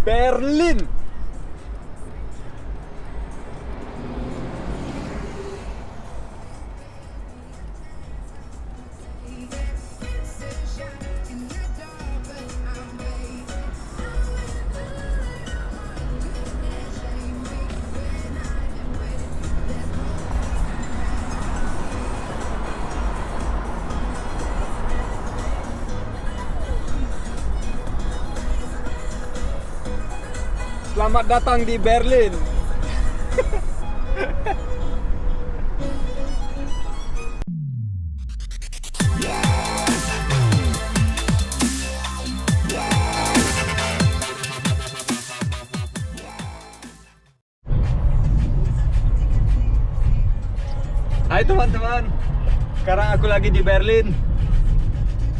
Berlin. Selamat datang di Berlin. Hai teman-teman, sekarang aku lagi di Berlin.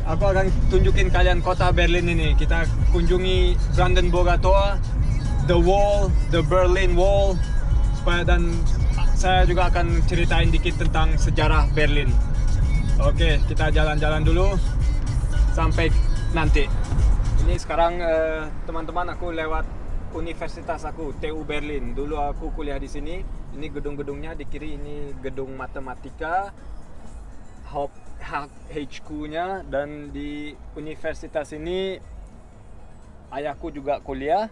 Aku akan tunjukin kalian kota Berlin ini. Kita kunjungi Brandenburger Tor, The Wall, The Berlin Wall, dan saya juga akan ceritain dikit tentang sejarah Berlin. Oke, kita jalan-jalan dulu sampai nanti. Ini sekarang teman-teman, aku lewat universitas aku, TU Berlin. Dulu aku kuliah di sini. Ini gedung-gedungnya di kiri, ini gedung matematika, HQ-nya, dan di universitas ini ayahku juga kuliah.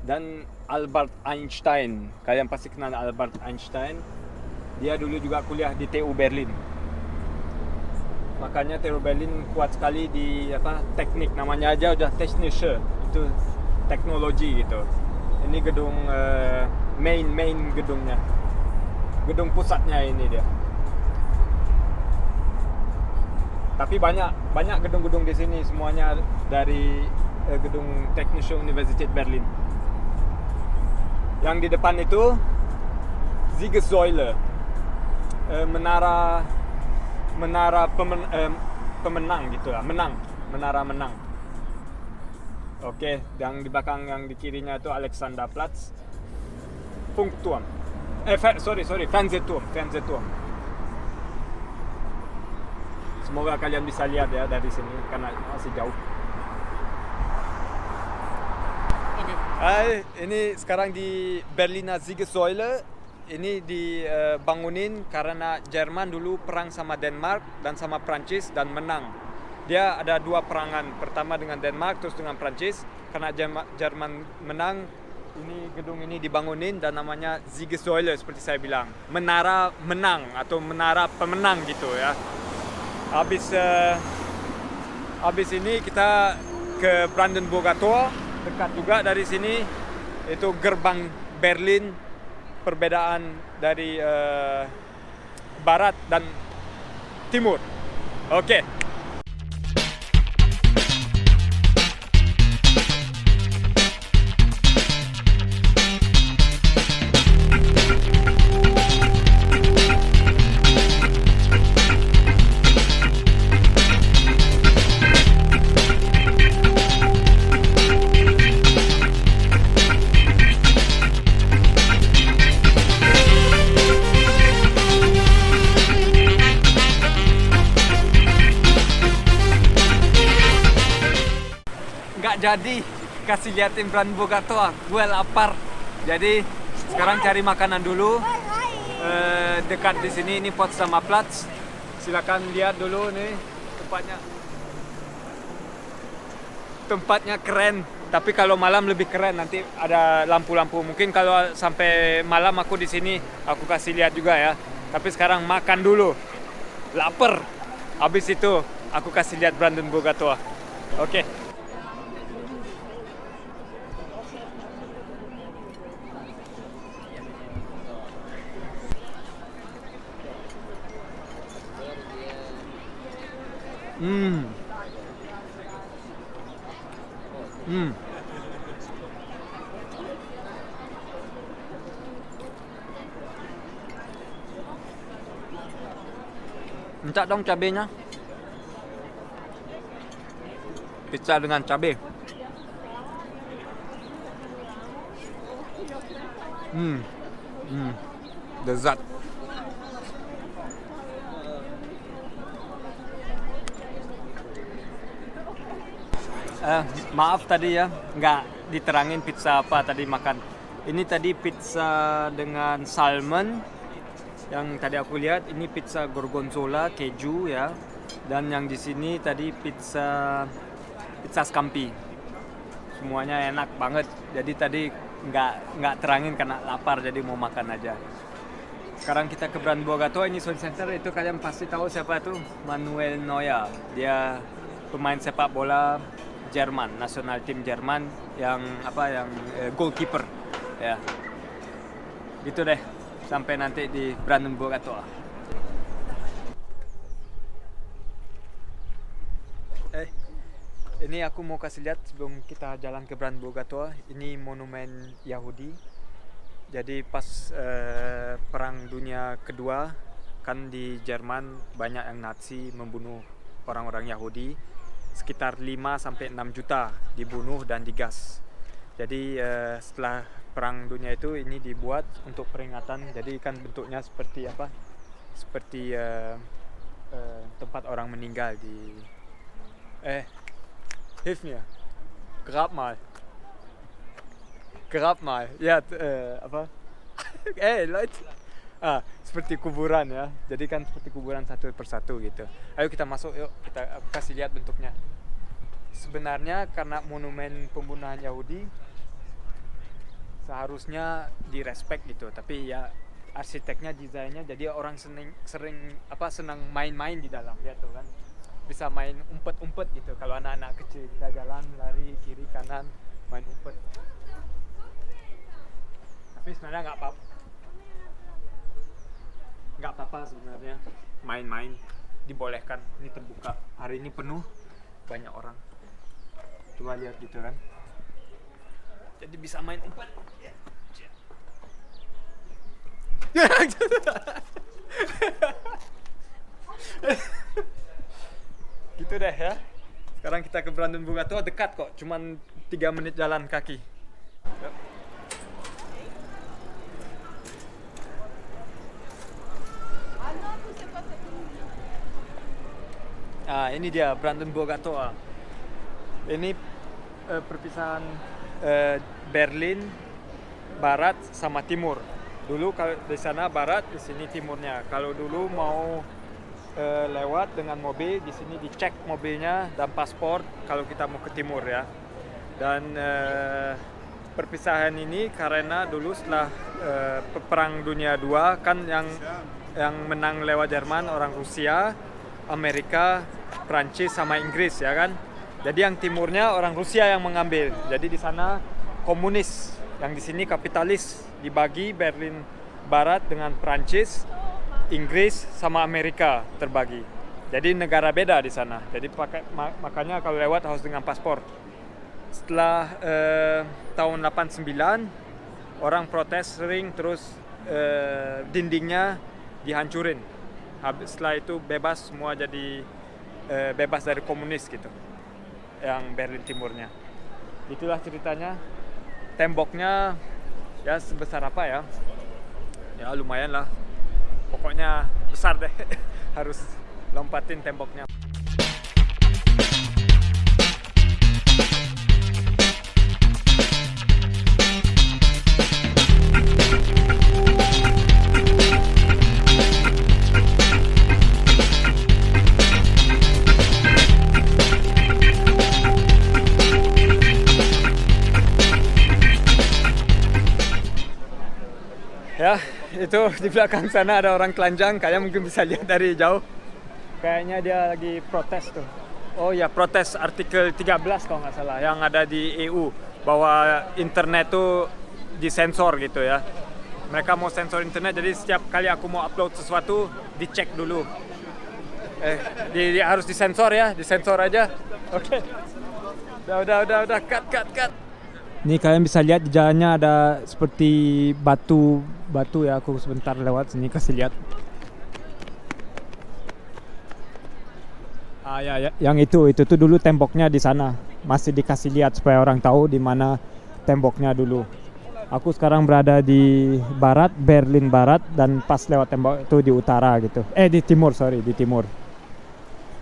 Dan Albert Einstein, kalian pasti kenal Albert Einstein. Dia dulu juga kuliah di TU Berlin. Makanya TU Berlin kuat sekali di teknik, namanya aja udah Technische, itu teknologi gitu. Ini gedung main gedungnya, gedung pusatnya ini dia. Tapi banyak gedung-gedung di sini, semuanya dari gedung Technische Universität Berlin. Yang di depan itu Siegessäule, menara pemenang gitu lah, menara menang. Oke, yang di belakang, yang di kirinya itu Alexanderplatz, Funkturm, Fernsehturm. Semoga kalian bisa lihat ya dari sini karena masih jauh. Hai, ini sekarang di Berliner Siegessäule. Ini dibangunin karena Jerman dulu perang sama Denmark dan sama Prancis dan menang. Dia ada dua perangan, pertama dengan Denmark terus dengan Prancis. Karena Jerman menang, ini gedung ini dibangunin dan namanya Siegessäule seperti saya bilang, menara menang atau menara pemenang gitu ya. Habis ini kita ke Brandenburger Tor, dekat juga dari sini. Itu gerbang Berlin, perbedaan dari barat dan timur. Oke. Jadi kasih liatin Brandenburger Tor, gue lapar. Jadi sekarang cari makanan dulu. Dekat di sini ini Potsdamer Platz. Silakan lihat dulu nih tempatnya keren. Tapi kalau malam lebih keren, nanti ada lampu-lampu. Mungkin kalau sampai malam aku di sini, aku kasih lihat juga ya. Tapi sekarang makan dulu, lapar. Habis itu aku kasih lihat Brandenburger Tor. Oke. Minta dong cabenya. Pizza dengan cabai. Lezat. Maaf tadi ya, nggak diterangin pizza apa tadi makan. Ini tadi pizza dengan salmon yang tadi aku lihat, ini pizza gorgonzola keju ya. Dan yang di sini tadi pizza scampi. Semuanya enak banget. Jadi tadi nggak terangin karena lapar, jadi mau makan aja. Sekarang kita ke Brandenburger Tor, ini Swan Center. Itu kalian pasti tahu siapa itu, Manuel Neuer. Dia pemain sepak bola Jerman, nasional tim Jerman yang goalkeeper ya. Gitu deh, sampai nanti di Brandenburger Tor. Ini aku mau kasih lihat sebelum kita jalan ke Brandenburger Tor. Ini monumen Yahudi. Jadi pas Perang Dunia Kedua kan di Jerman banyak yang Nazi membunuh orang-orang Yahudi. Sekitar 5-6 juta dibunuh dan digas. Jadi setelah Perang Dunia itu ini dibuat untuk peringatan. Jadi kan bentuknya seperti apa? Seperti tempat orang meninggal di hilf mir. Grabmal. Ya, apa? Leute. Seperti kuburan ya. Jadi kan seperti kuburan satu persatu gitu. Ayo kita masuk, yuk. Aku kasih lihat bentuknya. Sebenarnya karena monumen pembunuhan Yahudi seharusnya direspek gitu. Tapi ya arsiteknya, desainnya, jadi orang senang main-main di dalam, lihat tuh kan. Bisa main umpet-umpet gitu. Kalau anak-anak kecil kita jalan lari kiri kanan main umpet. Tapi sebenarnya nggak apa-apa sebenarnya, main-main dibolehkan. Ini terbuka, hari ini penuh, banyak orang. Coba lihat gitu kan. Jadi bisa main umpet. Gitu deh ya. Sekarang kita ke Brandenburger Tor, dekat kok, cuman 3 menit jalan kaki. Yuk. Ini dia Brandenburger Tor. Ini perpisahan Berlin barat sama timur. Dulu kalau di sana barat, di sini timurnya. Kalau dulu mau lewat dengan mobil, di sini dicek mobilnya dan paspor kalau kita mau ke timur ya. Dan perpisahan ini karena dulu setelah Perang Dunia II kan yang menang lewat Jerman orang Rusia, Amerika, Prancis sama Inggris ya kan. Jadi yang timurnya orang Rusia yang mengambil. Jadi di sana komunis, yang di sini kapitalis, dibagi Berlin Barat dengan Prancis, Inggris sama Amerika terbagi. Jadi negara beda di sana. Jadi makanya kalau lewat harus dengan paspor. Setelah tahun 89 orang protes sering, terus dindingnya dihancurin. Setelah itu bebas semua, jadi bebas dari komunis gitu. Yang Berlin Timurnya. Itulah ceritanya. Temboknya ya sebesar apa ya? Ya lumayan lah. Pokoknya besar deh. Harus lompatin temboknya. Ya, itu di belakang sana ada orang telanjang, kalian mungkin bisa lihat dari jauh. Kayaknya dia lagi protes tuh. Oh ya, protes artikel 13 kalau nggak salah, yang ada di EU, bahwa internet tuh disensor gitu ya. Mereka mau sensor internet, jadi setiap kali aku mau upload sesuatu, dicek dulu. Harus disensor ya, disensor aja. Oke. Udah, cut. Nih kalian bisa lihat di jalannya ada seperti batu ya, aku sebentar lewat sini kasih lihat. Ya, yang itu tuh dulu temboknya di sana. Masih dikasih lihat supaya orang tahu di mana temboknya dulu. Aku sekarang berada di barat, Berlin Barat, dan pas lewat tembok itu di utara gitu. Di timur.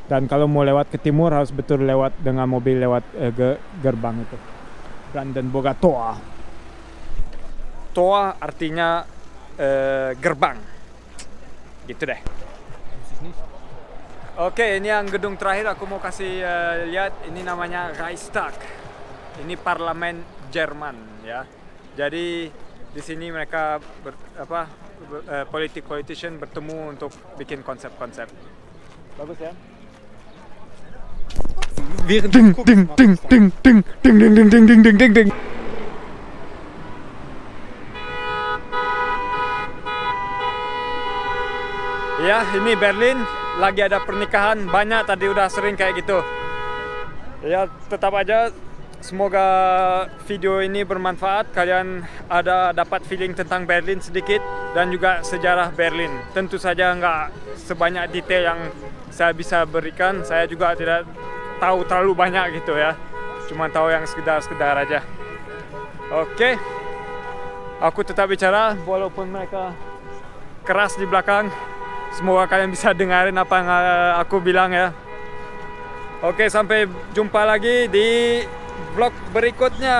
Dan kalau mau lewat ke timur harus betul lewat dengan mobil lewat gerbang itu. Brandenburger Tor. Tor artinya gerbang. Gitu deh. Oke, ini yang gedung terakhir aku mau kasih lihat. Ini namanya Reichstag. Ini parlemen Jerman ya. Jadi di sini mereka politician bertemu untuk bikin konsep-konsep. Bagus ya. Ding ding ding ding ding ding ding ding ding ding ding ding ding. Ya, ini Berlin lagi ada pernikahan banyak, tadi udah sering kayak gitu. Ya, tetap aja semoga video ini bermanfaat, kalian ada dapat feeling tentang Berlin sedikit dan juga sejarah Berlin. Tentu saja nggak sebanyak detail yang saya bisa berikan, saya juga tidak tahu terlalu banyak gitu ya. Cuma tahu yang sekedar aja. Oke. Aku tetap bicara walaupun mereka keras di belakang. Semoga kalian bisa dengarin apa yang aku bilang ya. Oke, sampai jumpa lagi di vlog berikutnya.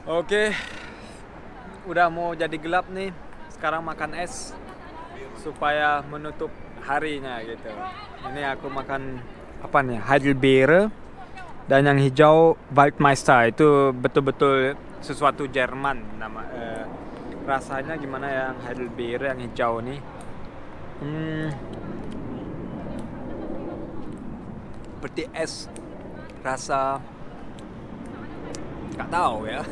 Oke, udah mau jadi gelap nih. Sekarang makan es supaya menutup harinya gitu. Ini aku makan apa nih? Heidelbeere dan yang hijau Waldmeister. Itu betul-betul sesuatu Jerman nama. Rasanya gimana yang Heidelbeere yang hijau nih? Seperti es, rasa nggak tahu ya.